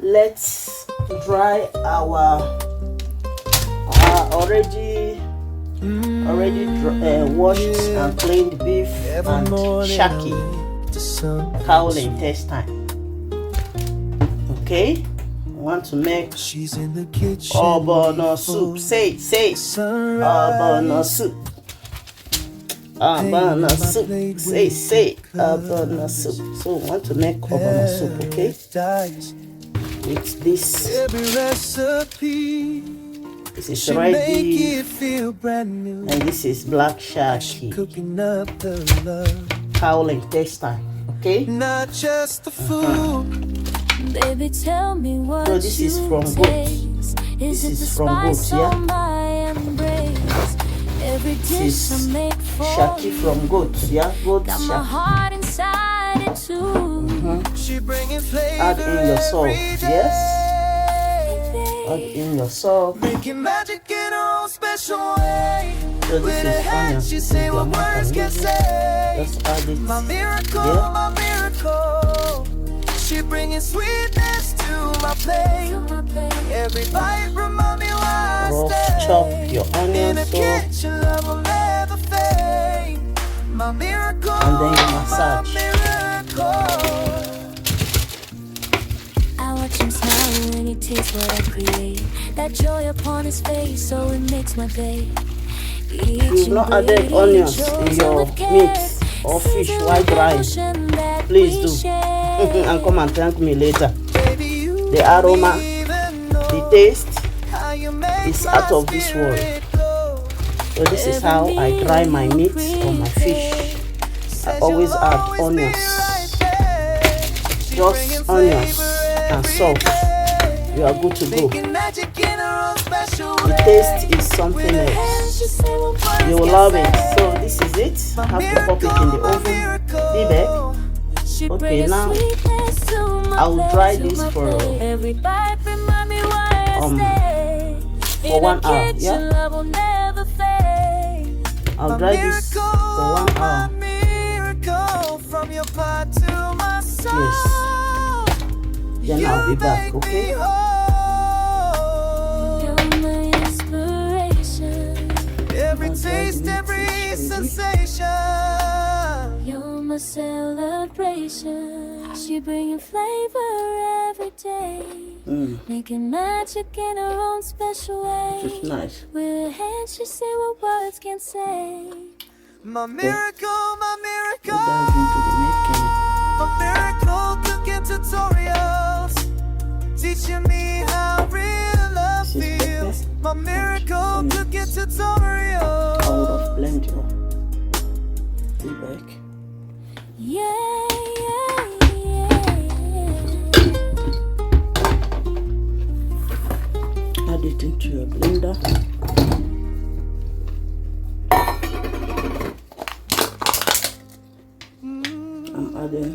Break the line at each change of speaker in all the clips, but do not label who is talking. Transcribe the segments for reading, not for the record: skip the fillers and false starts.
let's dry our already washed and cleaned beef and shaki cowl intestine. Okay, I want to make ogbono soup. Say ogbono soup. Ogbono soup. Say ogbono soup. So I want to make ogbono soup, okay? With this. This is red beef, and this is black shaki, cowl intestine, okay? Not just the food. Baby, tell me what so this is from goat. This is from goat, yeah? This is shaki from goat, yeah? Goat shaki. Add in your salt, yes? Add in your salt. Making magic in her own special way. So this is onion. This is the amount I'm using. Just add it. My miracle, my miracle. She bringing sweetness to my plate. Every bite remind me why I stay. Chop your onion so. Love will never fade. My miracle, and then you massage. Watch him smile when he tastes what I create. That joy upon his face, so it makes my day. You've not added onions in your meat or fish while drying. Please do. And come and thank me later. The aroma, the taste is out of this world. So this is how I dry my meat or my fish. I always add onions. Just onions and salt. You are good to go. The taste is something else. You will love it. So this is it. I have to pop it in the oven. Be back. Okay, now I will dry this for 1 hour. Yeah, I'll dry this for 1 hour. Yes. Then I'll be back, okay? You're my inspiration. Every taste, every sensation. You're my celebration. She bringing flavor every day. Making magic in her own special way. Just nice. With her hands, she say what words can't say. My miracle, my miracle. Dive into the making. My miracle cooking tutorials, teaching me how real love feels. My miracle cooking tutorials. I would have blend you. Be back. Yeah, yeah, yeah. Add it into your blender. I'm adding.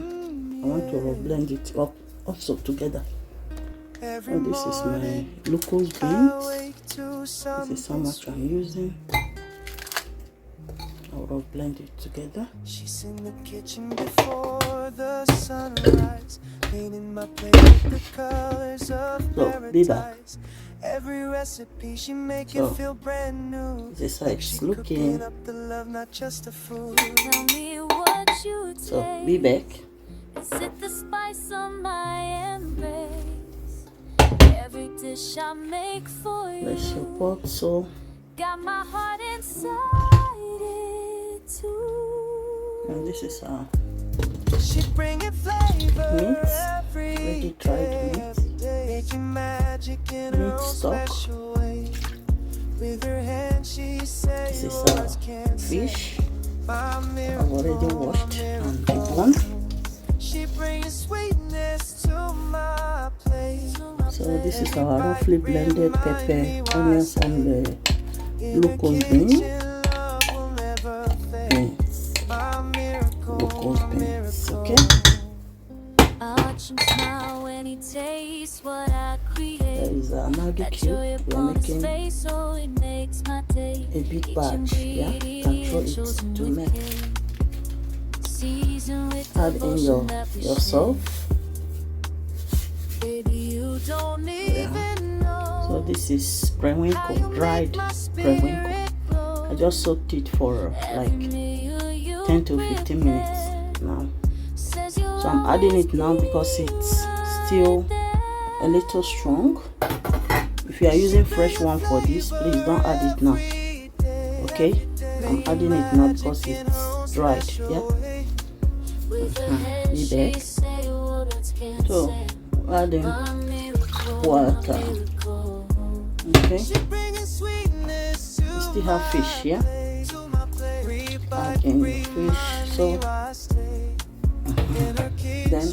I want to blend it up also together. And this is my glucose beans. This is how much I'm using. I will blend it together. She's in the kitchen before the sunrise, painting my plate with the colors of paradise. Every recipe she make it feel brand new. This is how it's looking. So be back. Sit the spice on my embrace. Every dish I make for you. Bless your pot, so got my heart inside it too. And this is our she bringing flavor meat, ready dried meat, meat stock. With her hand she says this is our fish. I've already washed and deboned. She brings sweetness to my plate. So this is our roughly blended pepper, onions, and the glucose beans. Glucose beans, okay? There is a Maggi cube. We are making a big batch, yeah? You can throw it to make. Add in your salt. Yeah. So this is periwinkle, dried periwinkle. I just soaked it for like 10 to 15 minutes now. So I'm adding it now because it's still a little strong. If you are using fresh one for this, please don't add it now. Okay, I'm adding it now because it's dried. Yeah. Be back. So adding water. Okay. We still have fish, yeah. Adding the fish. So then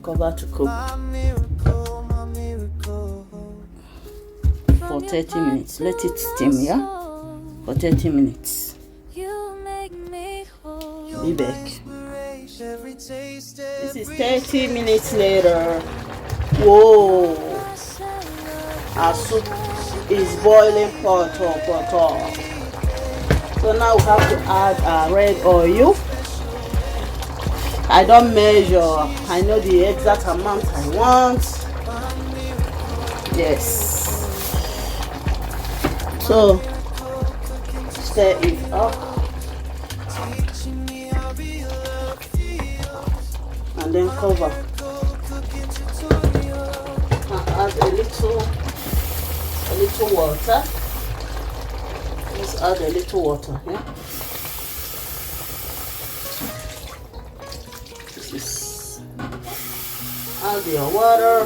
cover to cook for 30 minutes. Let it steam, yeah, for 30 minutes. Be back. This is 30 minutes later. Whoa, our soup is boiling pot. So now we have to add our red oil. I don't measure, I know the exact amount I want. Yes. So stir it up and then cover and add a little water. Let's add a little water, yeah. Add your water,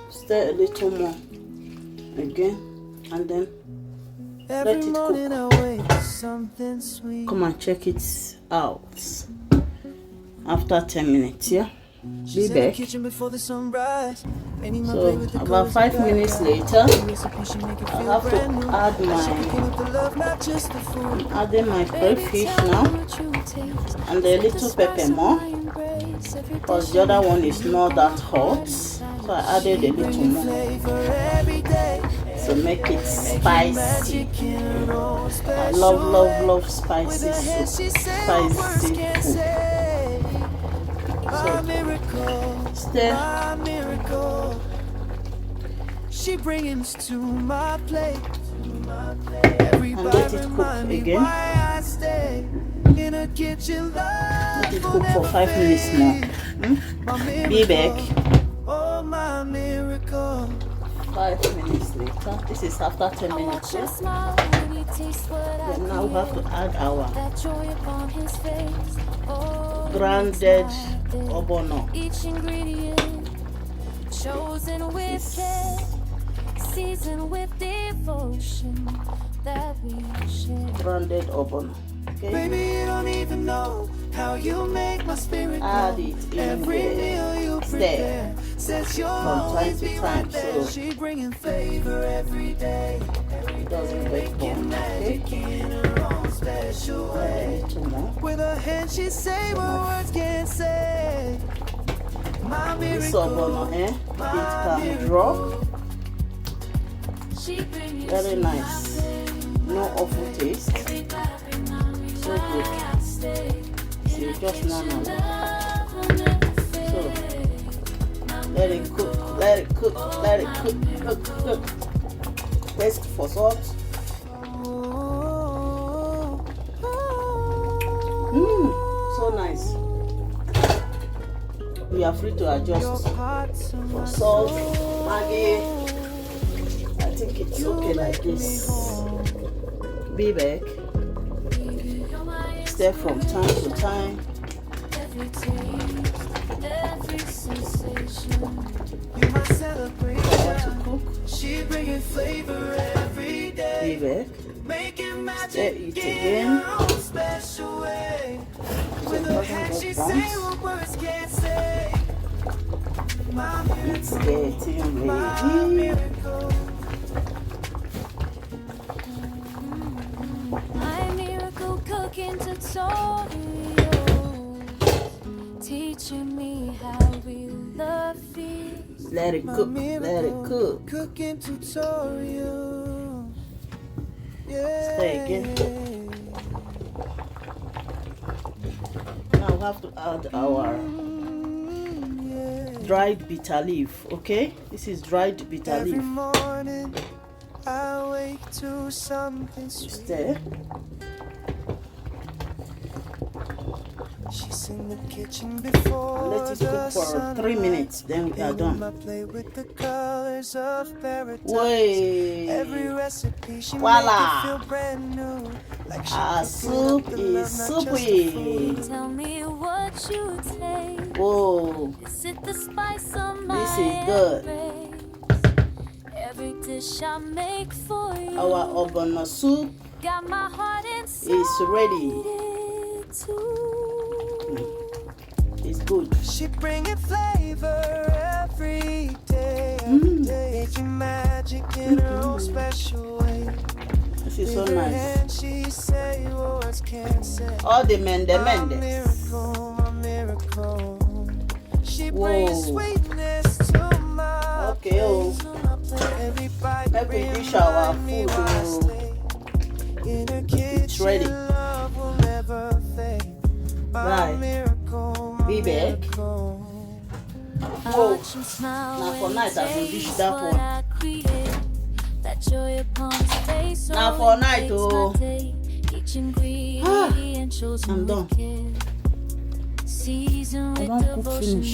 stir a little more again, and then let it cook. Come and check it out after 10 minutes, yeah. Be back. So about 5 minutes later, I have to add my crayfish now, and a little pepper more, because the other one is not that hot, so I added a little more to make it spicy. I love spicy soup, spicy food. So stir. She brings to my plate and let it cook again. Let it cook for 5 minutes more. Be back. 5 minutes later. This is after 10 minutes. Yeah? Then now we have to add our grounded obono. Each ingredient chosen with care, seasoned with devotion that we share. Grounded obono. Okay. Baby, you don't even know how you make my spirit add it in every meal you prepare. Says you're always be right there. She bringing flavor every day. It doesn't make making her own special way. With her hand she say what words can't say. My miracle, this obono, it can drop. Very nice. No awful taste. So good. See, just now. So let it cook. Taste for salt. So nice. We are free to adjust for salt, Maggi. I think it's okay like this. Be back. Stir from time to time. To cook. She bringing flavor every day. Be back. Stir it again. With her hand she say what words can't say. It's getting ready. My miracle cooking tutorials, teaching me how we love it. Let it cook, let it cook. Cooking tutorial. Yeah. Stay again. Now will have to add our dried bitter leaf. Okay, this is dried bitter leaf. Morning, I wake to something sweet. She's in the kitchen before. Let it cook for 3 minutes, then we are done. Wait. Voila! Our soup is soupy. Tell me what you take. Whoa. Is it the spice on my this is good. Every dish I make for you. Our ogbono soup got my heart is ready. It's good. She bringing flavor every day. Making magic in her own special way. This is so nice. She say words can't say. All the Mendes. My miracle. She brings sweetness to my okay, oh. Maybe we dish our food. It's ready. Bye. Be back. Whoa. Now for night I will dish that one. Now for night, oh. I'm done. I don't cook finish.